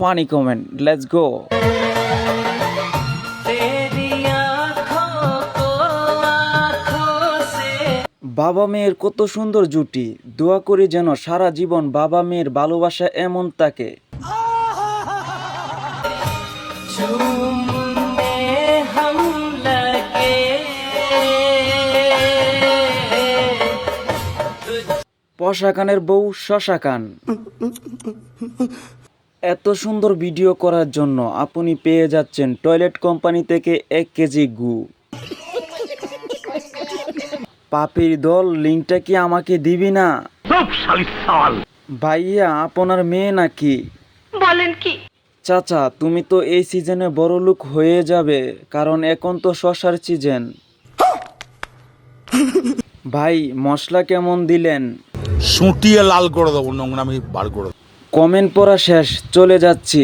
funny comment. Let's go. বাবা মেয়ের কত সুন্দর জুটি, দোয়া করি যেন সারা জীবন বাবা মেয়ের ভালোবাসা এমন থাকে। পশা খানের বউ শশা খান। এত সুন্দর ভিডিও করার জন্য আপনি পেয়ে যাচ্ছেন টয়লেট কোম্পানি থেকে 1 কেজি গু। পাপির দল, লিঙ্কটা কি আমাকে দিবি না? ভাইয়া আপনার মেয়ে নাকি? বলেন কি? চাচা তুমি তো এই সিজনে বড় লোক হয়ে যাবে, কারণ এখন তো শশার সিজন। ভাই মশলা কেমন দিলেন? সুটিয়ে লাল করে দেবো, নোংরামি বার করে দেবো। কমেন্ট পড়া শেষ, চলে যাচ্ছি।